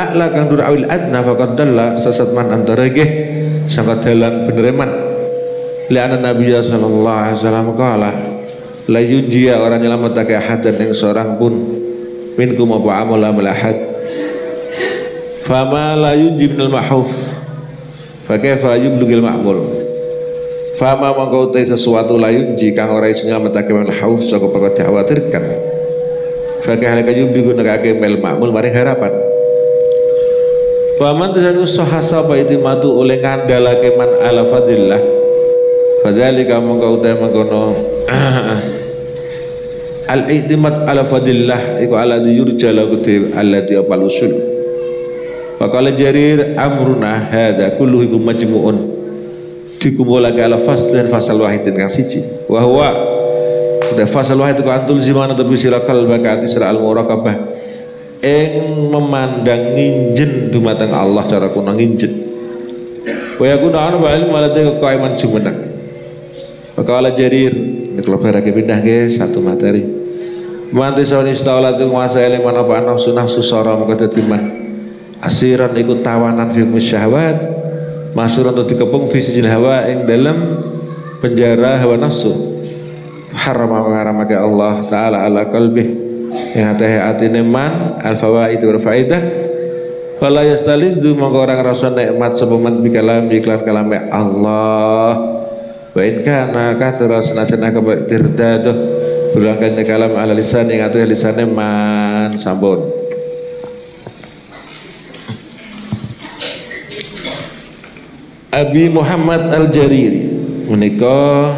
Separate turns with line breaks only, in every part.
a'la kang dur awil adna faqad dalla sesat man antara nggih sangka dalan bener man. Li'anna Nabi sallallahu alaihi wasallam qala la yunjiya orang nyelametake ahadan ing seorang pun minkum apa amal ahad fama la yunji minal mahuf fa kaifa yublugil ma'mul fama mangko te sesuatu la yunji kang ora iso nyelametake minal mahuf saka perkara dikhawatirkan fa kaifa yublugu nekake mel ma'mul maring harapan. Paman tesanu sahasa apa itu matu oleh ngandalake man ala fadillah fadzalika mangko uta mangkono al-i'timad ala fadillah iku ala yurja lahu allati apal usul. Faqala Jarir amruna hadza kulluhu iku majmu'un dikumpulake ala faslin fasal wahidin kang siji wa huwa da fasal wahid ku antul zimana tapi sira kalbaka isra al-muraqabah ing memandang nginjen dumateng Allah cara kuna nginjen wa yakuna ana ilmu alate qaiman jumeneng. Faqala Jarir kalau barake pindah nggih satu materi mantu sawani istaulat nguasai liman apa nafsu nafsu sara maka dadi man asiran iku tawanan fi musyahwat masur untuk dikepung fi sijil hawa ing dalam penjara hawa nafsu haram ngaramake Allah taala ala qalbi yang hati-hati man al fawaid wa faidah fala yastalidzu mongko orang rasa nikmat sepeman bikalam iklan kalame Allah wa in kana kasra sanasana ka tirdado berulang kali kalam ala lisan yang atas lisane man sampun. Abi Muhammad Al-Jariri menika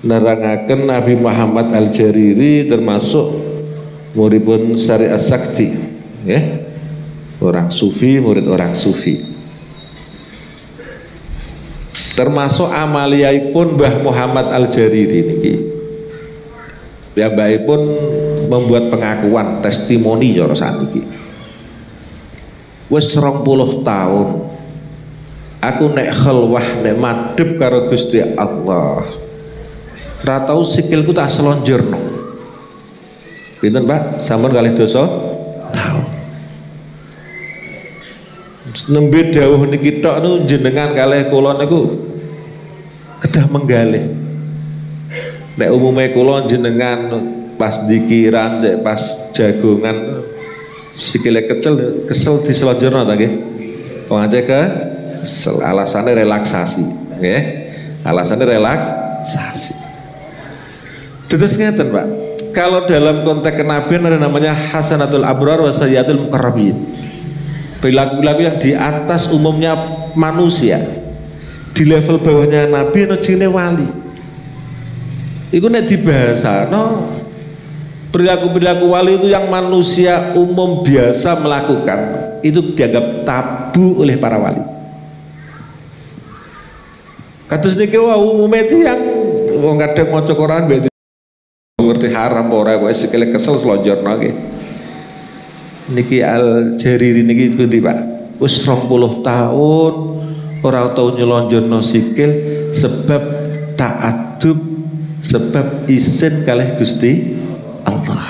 nerangaken Abi Muhammad Al-Jariri termasuk muridipun Syariat Sakti ya. Orang sufi, murid orang sufi. Termasuk amaliyaipun Mbah Muhammad Al-Jariri niki. Piyambakipun membuat pengakuan testimoni cara saniki. Wis 20 tahun aku nek khalwah nek madhep karo Gusti Allah. Ra tau sikilku tak selonjorno. Pinten Pak? Sampun kalih dosa tahun. Nembe dawuh niki tok niku jenengan kalih kula niku kedah menggalih. Nek umume kula jenengan pas dikiran cek pas jagongan sikile kesel diselonjorno ta nggih. Wong aja ke alasannya relaksasi ya. Alasannya relaksasi. Terus ngeten Pak, kalau dalam konteks kenabian ada namanya hasanatul abrar wa sayyiatul muqarrabin, perilaku-perilaku yang di atas umumnya manusia, di level bawahnya nabi no jine wali. Iku nek dibahasa no perilaku-perilaku wali itu yang manusia umum biasa melakukan itu dianggap tabu oleh para wali. Kados niki wae umume tiyang wong kadang maca Quran mbek ngerti haram ora wae sikile kesel slonjorno nggih. Niki Al-Jariri niki pundi Pak? Wis 20 tahun ora tau nyelonjorno sikil sebab ta'addub, sebab isin kalih Gusti Allah.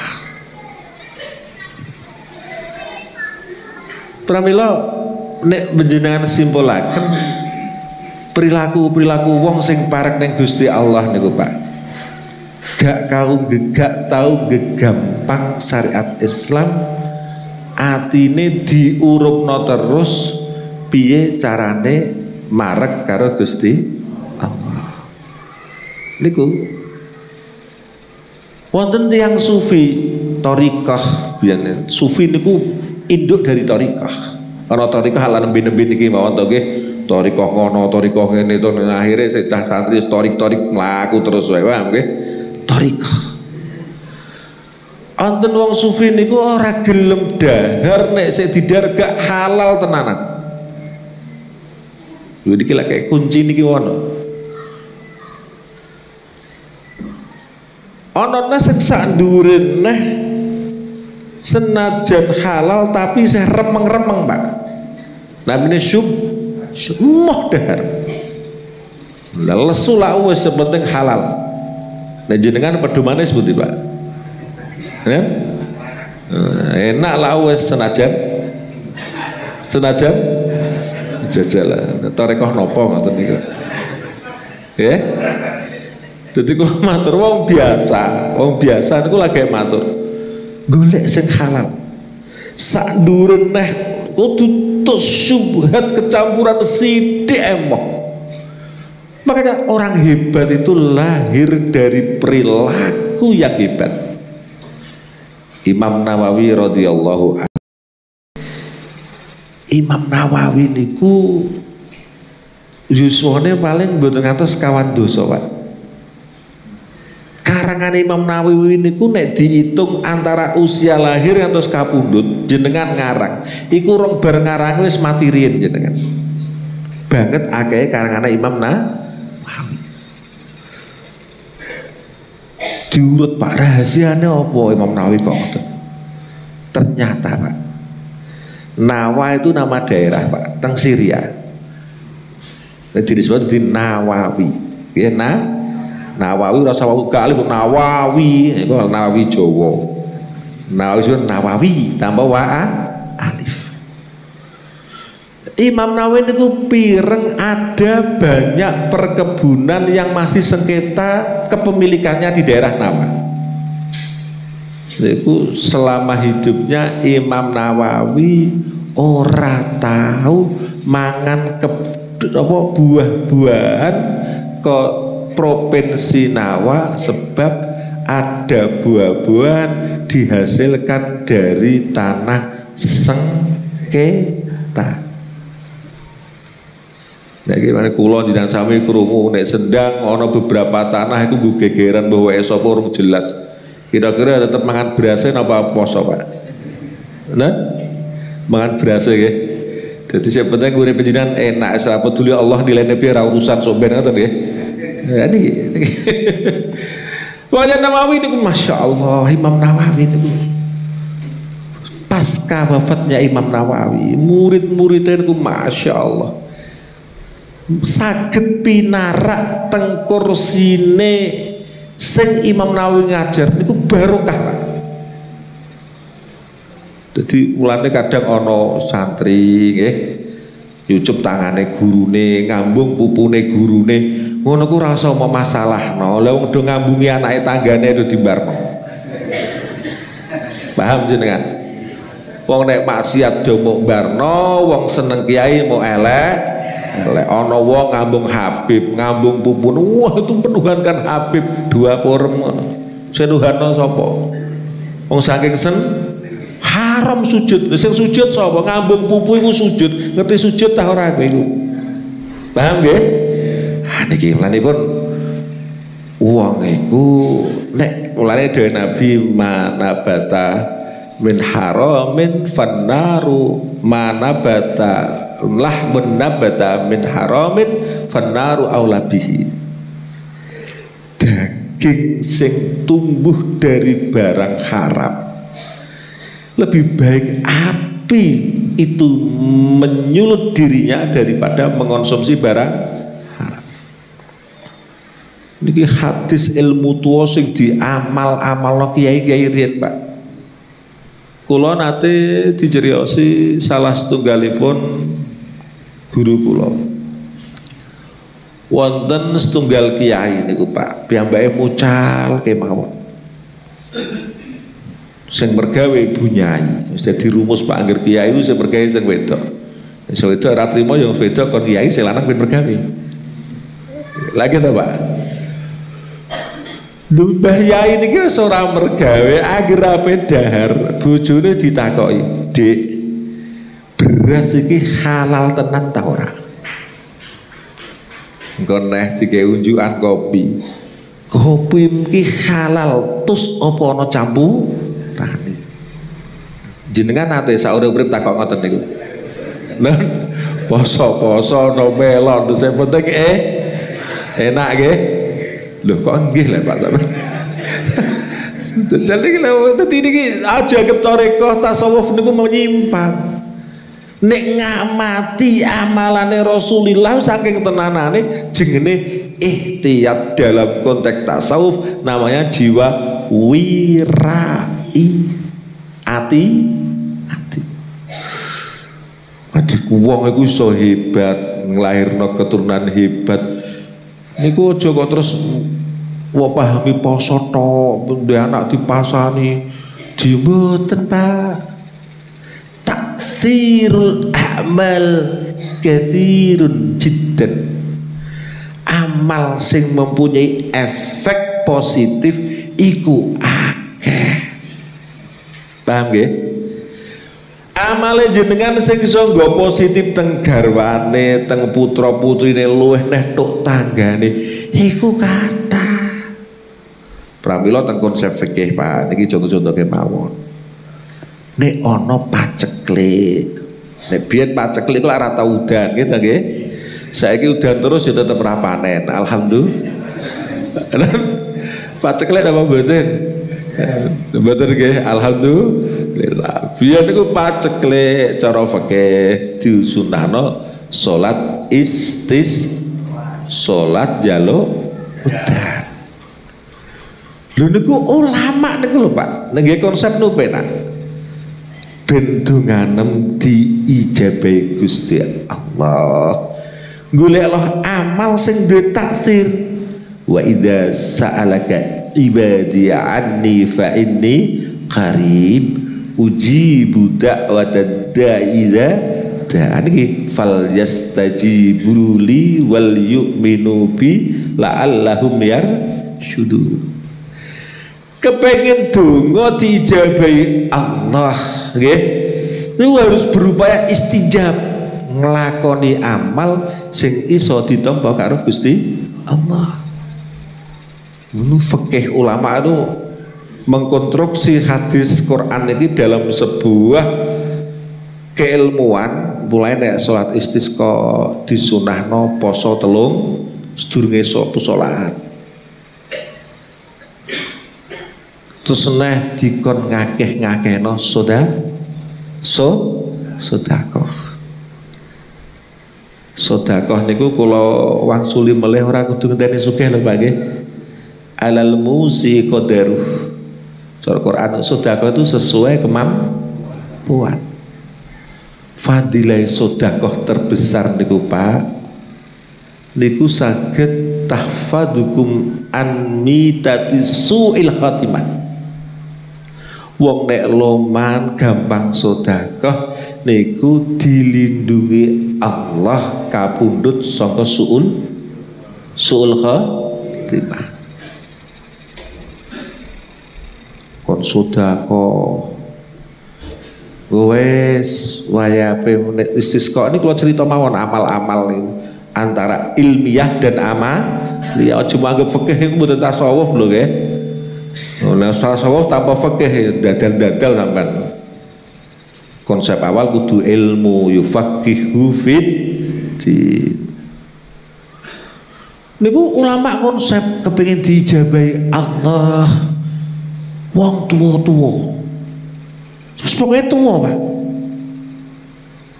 Pramila nek panjenengan simpulaken perilaku wong sing parek ning Gusti Allah niku Pak, gak tau gegampang syariat Islam, atine diurupno terus piye carane marek karo Gusti Allah. Niku wonten tiyang sufi thariqah biyen. Sufi niku induk dari thariqah. Ana thariqah ala nembe-nembe niki mawon to nggih. Thariqah ngono, thariqah ngene to akhire secah santri thorik mlaku terus wae paham nggih. Thariqah. Wonten wong sufi niku ora gelem dahar nek sik didahar gak halal tenanan. Lho iki lek kunci niki wono. Ana sing sak ndure neh senajan halal tapi saya remeng-remeng Pak. Namine moh dahar. Lesu lah wis penting halal. Nah jenengan pedumane sepundi Pak? Ya? Enak lah wis senajan Senajan jajalan tarekoh nopo ngoten niku. Ya. Dadi kula matur wong biasa niku lagi matur. Golek sing halal. Sak ndure neh kudu tuk syubhat kecampuran sithik emoh. Makanya orang hebat itu lahir dari perilaku yang hebat. Imam Nawawi radhiyallahu anhu. Imam Nawawi niku yuswane paling mboten ngantos kawan dosa, Pak. Karangan Imam Nawawi niku nek dihitung antara usia lahir ngantos kapundhut jenengan ngarang. Iku rong bar ngarang wis mati riyen jenengan. Banget akeh karangane Imam Nawawi. Diurut Pak, rahasianya apa Imam Nawawi kok ngoten? Ternyata Pak, Nawa itu nama daerah Pak, teng Syria. Jadi disebut di Nawawi. Ya Nawawi rasa wawu kali Nawawi, itu Nawawi Jawa. Nawawi disebut Nawawi tambah alif. Imam Nawawi itu pireng ada banyak perkebunan yang masih sengketa kepemilikannya di daerah Nawa. Itu selama hidupnya Imam Nawawi ora tahu mangan buah-buahan ke provinsi Nawa sebab ada buah-buahan dihasilkan dari tanah sengketa. Nek gimana kula jenengan sami krungu nek Sendang ana beberapa tanah itu nggo gegeran bahwa sapa urung jelas. Kira-kira tetep mangan berase napa poso, Pak? Nah, mangan berase nggih. Dadi sing penting urip panjenengan enak, ora peduli Allah nilainya piye ora urusan sok ben ngoten nggih. Ya niki. Wajah Nawawi niku masyaallah Imam Nawawi niku. Pasca wafatnya Imam Nawawi, murid-muridnya niku masyaallah saged pinarak teng kursine sing Imam Nawawi ngajar niku barokah Pak. Jadi mulane kadang ana santri nggih nyucup tangane gurune, ngambung pupune gurune, ngono ku ora usah masalahno. Lah wong do ngambungi anake tanggane do dimbarno. Paham jenengan? Wong nek maksiat do mok mbarno, wong seneng kiai mau elek. Lek ana wong ngambung Habib, ngambung pupun, wah itu menuhankan Habib dua porem. Senuhano sapa? Wong saking haram sujud. Sing sujud sapa? Ngambung pupu iku sujud. Ngerti sujud ta ora kowe iku? Paham nggih? Ah niki lanipun wong iku nek mulane dhewe Nabi manabata min haramin fannaru manabata lahmun nabata min haramin fannaru aula bihi. Daging sing tumbuh dari barang haram lebih baik api itu menyulut dirinya daripada mengonsumsi barang haram. Niki hadis ilmu tuwa sing diamal-amalno kiai-kiai riyen Pak. Kula nate diceriosi salah setunggalipun guru kula. Wonten setunggal kiai niku Pak, piyambake mucal kemawon. Sing mergawe bunyai, wis dadi rumus Pak angger kiai ku sing mergawe sing wedok. Sing wedok ora trimo ya wedok kon kiai sing lanang ben mergawe. Lagi ta Pak? Lho Mbah Yai niki wis ora mergawe akhir ape dahar bojone ditakoki, "Dik, beras iki halal tenan ta ora?" Engko neh dikek unjukan kopi. Kopi iki halal tus apa ana campurane? Jenengan nate saure urip takok ngoten niku. Nah, poso-poso no melon sing penting enak nggih. Loh kok nggih lah Pak sampean. Jadi lho dadi niki aja tarekat tasawuf niku menyimpang. Nek ngamati amalane Rasulullah saking tenanane jenenge ihtiyat dalam konteks tasawuf namanya jiwa wirai. Ati Adik wong iku iso hebat, nglairno keturunan hebat. Niku aja kok terus pahami poso tok, ndek anak dipasani. Di mboten, Pak. Taksirul amal katsirun jiddan. Amal sing mempunyai efek positif iku akeh. Paham nggih? Amale jenengan sing iso nggo positif teng garwane, teng putra-putrine luweh neh tok tanggane iku kathah. Pramila teng konsep fikih, Pak, niki contoh-contohe mawon. Nek ana paceklik. Nek biyen paceklik kok ora tau udan gitu nggih. Saiki udan terus ya tetep ra panen. Alhamdulillah. Paceklik apa mboten? Mboten nggih, alhamdulillah. Biyen niku paceklik cara fikih disunahno salat salat jaluk udan. Lho niku ulama niku lho, Pak. Nggih konsep nu penak. Ben donganem diijabahi Gusti Allah. Goleklah amal sing duwe taksir. Wa idza sa'alaka ibadi anni fa inni qarib ujibu da'watad da'i idza da'an iki fal yastajibu li wal yu'minu bi la'allahum yarsyudun. Kepengen donga diijabahi Allah nggih, niku harus berupaya istijab, nglakoni amal sing iso ditampa karo Gusti Allah. Ngono fikih ulama itu mengkonstruksi hadis Quran ini dalam sebuah keilmuan. Mulai nek salat istisqa disunahno poso telung sedurunge salat. Terus neh dikon ngakeh-ngakehno sedekah. Sedekah niku kula wangsuli melih ora kudu ngenteni sugih lho, Pak nggih. Alal musi qadaruh. Cara Quran sedekah itu sesuai kemampuan. Fadilah sedekah terbesar niku, Pak, niku saged tahfadukum an mitati su'il khatimah. Wong nek loman gampang sedekah niku dilindungi Allah kapundhut saka su'ul khatimah. Kon sedekah wes wayahe istisqa ini kalau cerita mawon amal-amal ini antara ilmiah dan amaliyah. Cuma anggap fikih itu mboten tasawuf lho nggih. Nah, tasawuf tanpa fikih dadal-dadal sampean. Konsep awal kudu ilmu yufaqihu fid din. Niku ulama konsep kepengin diijabahi Allah wong tuwa-tuwa. Terus pokoknya tua, Pak.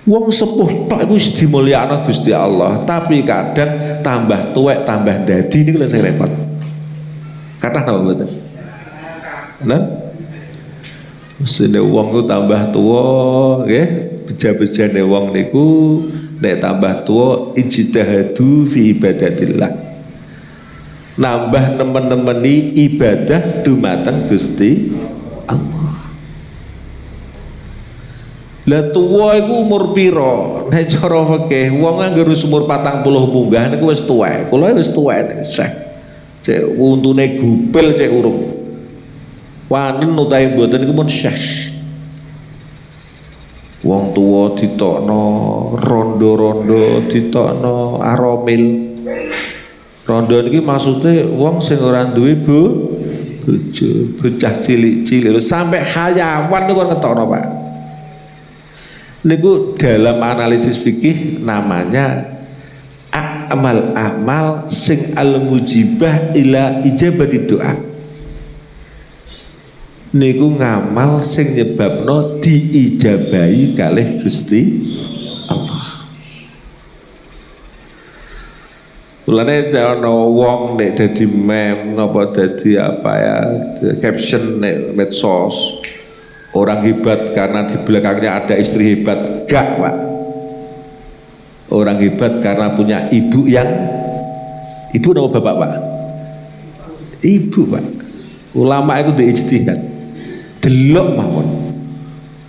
Wong sepuh tok iku wis dimulyakno Gusti Allah, tapi kadang tambah tuwek tambah dadi niku lho sing repot. Kathah napa mboten? Nah, mestine wong ku tambah tuwa nggih, beja-bejane wong niku nek tambah tuwa ijtihadu fi ibadatillah. Nambah nemen-nemeni ibadah dumateng Gusti Allah. Lah tuwa iku umur pira? Nek cara fikih wong anggere umur 40 munggah niku wis tuwek. Kula wis tuwek nek Syekh. Cek untune gupil cek urung. Wanen utahe mboten niku pun Syekh. Wong tuwa ditokno rondo-rondo, ditokno aromil. Rondo niki maksude wong sing ora duwe bojo, bocah cilik-cilik sampai hayawan niku ngetokno, Pak. Niku dalam analisis fikih namanya amal sing al-mujibah ila ijabati doa. Niku ngamal sing nyebabno diijabahi kalih Gusti Allah. Mulane ana wong nek dadi meme napa dadi apa ya caption nek medsos, orang hebat karena di belakangnya ada istri hebat. Gak, Pak. Orang hebat karena punya ibu yang nama bapak Pak? Ibu Pak. Ulama itu diijtihad. Delok mawon.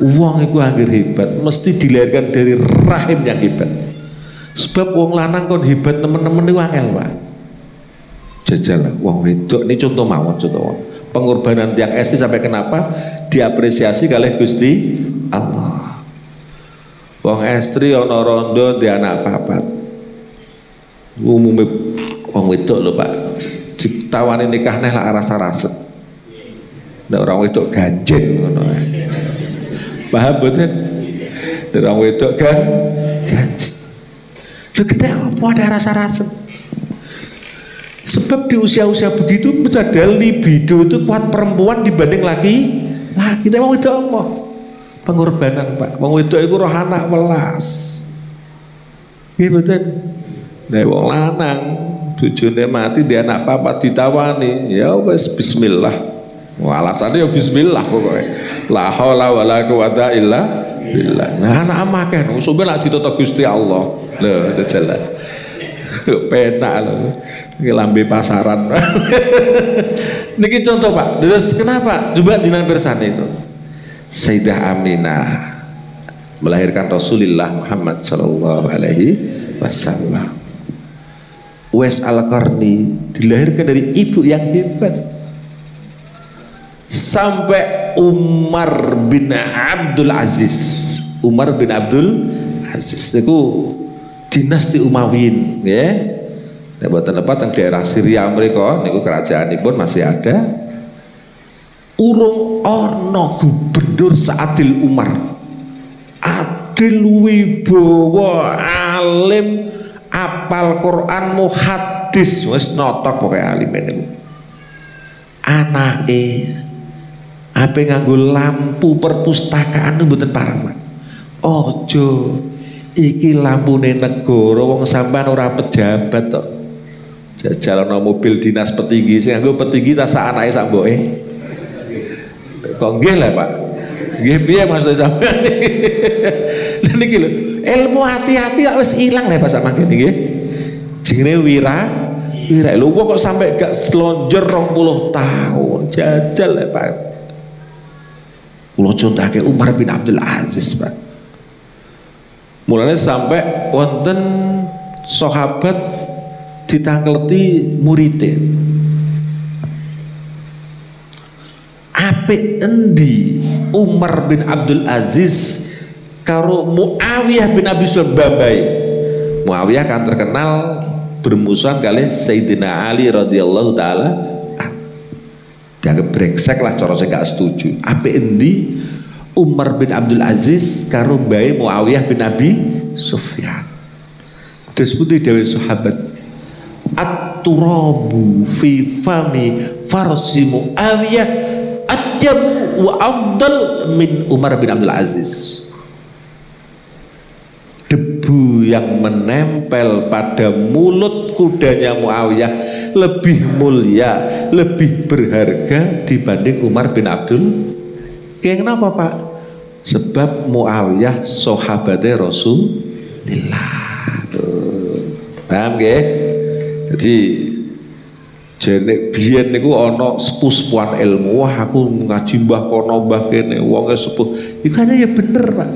Wong iku anggere hebat mesti dilahirkan dari rahim yang hebat. Sebab wong lanang kon hebat temen-temen itu angel Pak. Jajal wong wedok ini contoh mawon contoh. Pengorbanan tiang esti sampai kenapa diapresiasi kalih Gusti Allah. Wong estri ana rondo di anak papat. Umume wong wedok lho Pak. Ditawani nikah neh lak rasa-rasa. Nek orang wedok ganjen ngono. Paham mboten? Nek orang wedok kan ganjen. Lho kenapa ada rasa-rasa? Sebab di usia-usia begitu ada libido itu kuat perempuan dibanding laki. Lah kita wong wedok apa? Pengorbanan Pak. Wong wedok iku roh anak welas. Nggih mboten? Nek wong lanang bojone mati dia anak papat ditawani, ya wis bismillah. Alasannya ya bismillah pokoknya. La haula wala quwata illa billah. Nah anak amakeh sumpah lak ditoto Gusti Allah. Lho jelas. Penak lho. Iki lambe pasaran. Niki contoh Pak. Terus kenapa? Coba jenengan bersane itu. Sayyidah Aminah melahirkan Rasulullah Muhammad sallallahu alaihi wasallam. Uwais Al-Qarni dilahirkan dari ibu yang hebat. Sampai Umar bin Abdul Aziz. Umar bin Abdul Aziz niku dinasti Umayyid ya. Nek boten lepat teng daerah Syria mereka niku kerajaanipun masih ada. Urung ana gubernur seadil Umar. Adil wibawa alim apal Quran muhaddis wis notok pokoke alim niku. Anake ape nganggo lampu perpustakaan niku mboten pareng, Pak. Ojo iki lampune negara wong sampean ora pejabat tok. Jajal ana mobil dinas petinggi sing nganggo petinggi ta sak anake sak mboke. Kok nggih lah, Pak. Nggih piye maksud sampean niki lho. Ilmu hati-hati wis ilang ya pas mangke niki. Jenenge wira lho kok sampai gak selonjor 20 tahun. Jajal ya Pak. Kula contake Umar bin Abdul Aziz Pak. Mulane sampai wonten sahabat ditangkleti muridé. Apik endi Umar bin Abdul Aziz karo Muawiyah bin Abi Sufyan. Muawiyah kan terkenal bermusuhan kali Sayyidina Ali radhiyallahu taala dianggap brengsek lah cara saya gak setuju. Apik endi Umar bin Abdul Aziz karo bae Muawiyah bin Abi Sufyan. Terus putih dewe sahabat at-turabu fi fami farsi Muawiyah atyabu wa afdal min Umar bin Abdul Aziz. Debu yang menempel pada mulut kudanya Muawiyah lebih mulia, lebih berharga dibanding Umar bin Abdul. Kenapa Pak? Sebab Muawiyah sahabatnya Rasulullah. Paham nggih? Jadi jane biyen niku ana sepuh-sepuhan ilmu, wah aku ngaji mbah kono mbah kene wonge sepuh. Iku ya bener Pak.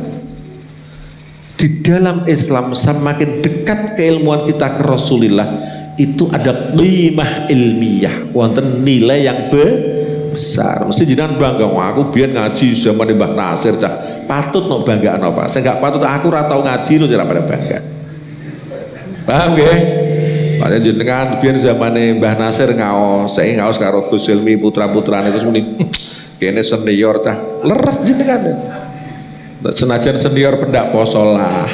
Di dalam Islam semakin dekat keilmuan kita ke Rasulullah itu ada qimah ilmiah, wonten nilai yang besar. Mesti jenengan bangga, wah aku biyen ngaji zaman Mbah Nasir cah. Patut no banggaan apa? Saya enggak patut aku ora tau ngaji lho ora pada bangga. Paham nggih? Padahal jenengan biyen zamane Mbah Nasir ngaos, saya ngaos karo Gus Ilmi putra-putrane terus muni kene senior cah. Leres jenengan. Senajan senior pendak poso lah.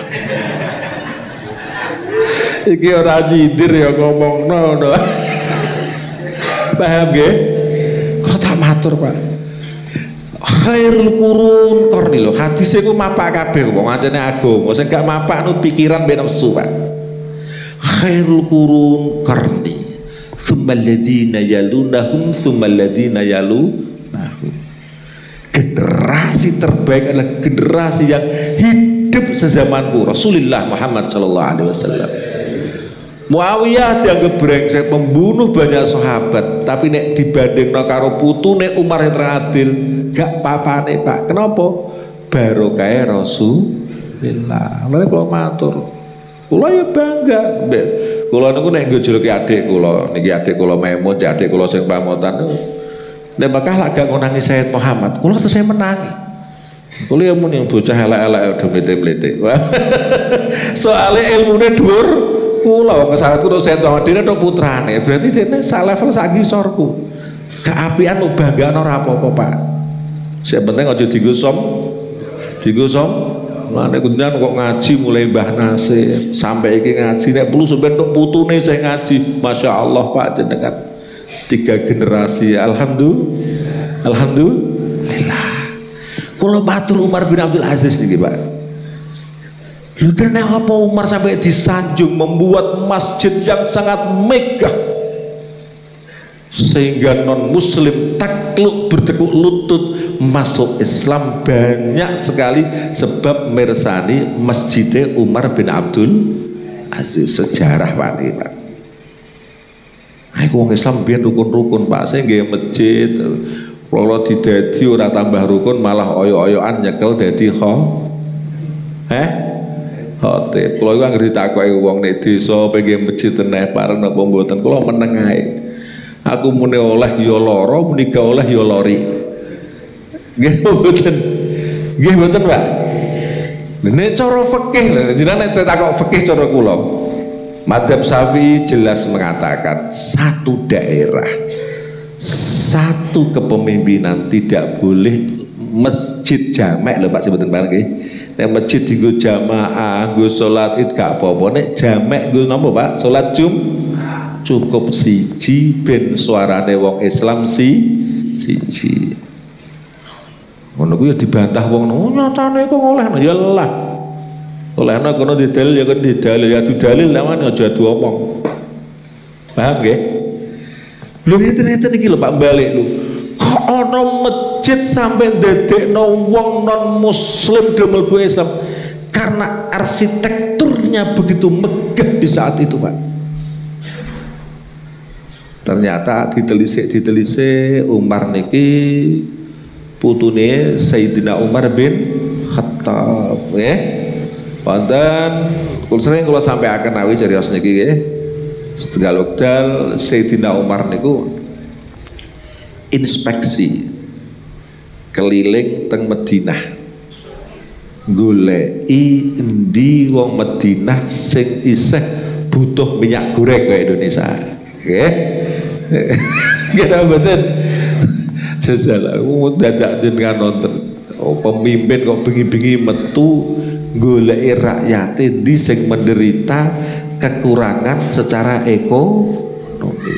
Iki ora jidir ya ngomongno no. Paham nggih? Kok tak matur Pak. Khairul qurun qarni lho. Hadise ku mapak kabeh wong ancene agama. Sing gak mapak nu pikiran ben nafsu Pak. Khairul qurun qarni. Tsummal ladina yalunahum tsummal ladina yalunahum. Generasi terbaik adalah generasi yang hidup sezamanku Rasulullah Muhammad sallallahu alaihi wasallam. Muawiyah dianggap brengsek, pembunuh banyak sahabat, tapi nek dibandingno karo putune Umar yang teradil, gak papane Pak. Kenapa? Barokah Rasulullah. Lalu kalau matur, kula ya bangga. Kula niku nek nggo juluki adik kula, niki adik kula Maimun, adik kula sing pamotan. Nek bakal lak gak ngonangi Sayyid Muhammad, kula terus saya menangi. Kula ya muni bocah elek-elek udah mlete-mlete. Soale ilmune dhuwur. Kula wong sahabatku tok Sayyid Muhammad dene tok putrane, berarti dene sak level sak ngisorku. Keapian mbok banggakno ora apa-apa, Pak. Sing penting aja digusum. Lane kunjan kok ngaji mulai Mbah Nasir sampai iki ngaji nek perlu sampeyan tok putune sing ngaji. Masya Allah Pak jenengan 3 generasi. Alhamdulillah. Kula matur Umar bin Abdul Aziz niki, Pak. Karena apa Umar sampai disanjung membuat masjid yang sangat megah sehingga non muslim takluk bertekuk lutut masuk Islam banyak sekali sebab mersani masjidnya Umar bin Abdul Aziz. Sejarah Pak ini, Pak. Aku orang Islam biar rukun-rukun Pak, saya nggak masjid kalau didadi ora tambah rukun malah oyo-oyoan nyekel dadi khotib. Kalau itu ngerti takoki wong nek desa pengen masjid teneh pareng napa mboten, kula meneng ae. Aku muni oleh ya lara, muni gak oleh ya lori. Nggih mboten. Nggih mboten, Pak. Nek cara fikih lho, jenengan nek takok fikih cara kula. Madzhab Syafi'i jelas mengatakan satu daerah, satu kepemimpinan tidak boleh masjid jamek lho Pak sebutin bareng nggih. Nek masjid dienggo jamaah, nggo salat Id gak apa-apa. Nek jamek nggo napa Pak? Salat cukup siji ben suarane wong Islam siji. Ngono kuwi ya dibantah wong nyatane kok olehna ya lah. Olehna kono didalil ya kan didalil ya didalil lawan aja adu omong. Paham nggih? Lho ternyata niki lho Pak balik lho. Kok ana masjid sampai ndadekno wong non muslim do mlebu Islam karena arsitekturnya begitu megah di saat itu Pak. Ternyata ditelisik Umar niki putune Sayyidina Umar bin Khattab nggih. Wonten kula sering kula sampaiaken awi carios niki nggih. Setunggal wekdal Sayyidina Umar niku inspeksi keliling teng Madinah goleki endi wong Madinah sing isih butuh minyak goreng kaya Indonesia nggih nggih mboten sesalah dadak jenengan nonton pemimpin kok bengi-bengi metu goleki rakyat endi sing menderita kekurangan secara ekonomi.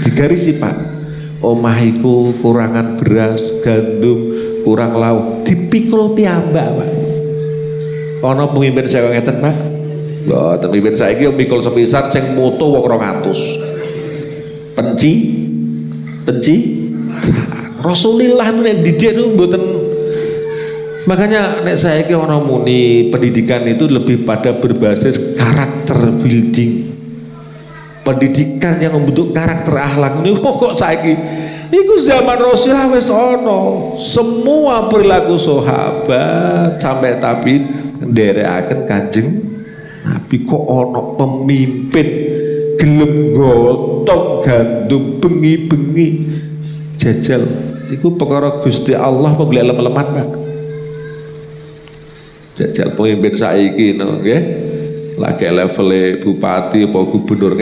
Digarisi Pak. Omahiku kurangan beras, gandum, kurang lauk, dipikul piyambak Pak. Ana pemimpin saya ngeten Pak. Mboten pemimpin saiki mikul sepisan sing moto wong 200. Penci. Rasulullah itu nek didik itu mboten. Makanya nek saiki ana muni pendidikan itu lebih pada berbasis karakter building. Pendidikan yang membentuk karakter akhlak ini kok saiki iku zaman Rasulullah wis ana semua perilaku sahabat sampai tabiin nderekaken Kanjeng Nabi. Kok ana pemimpin gelem gotong gandum bengi-bengi jajal iku perkara Gusti Allah kok golek lem-leman Pak. Jajal pemimpin saiki no nggih lagi level bupati apa gubernur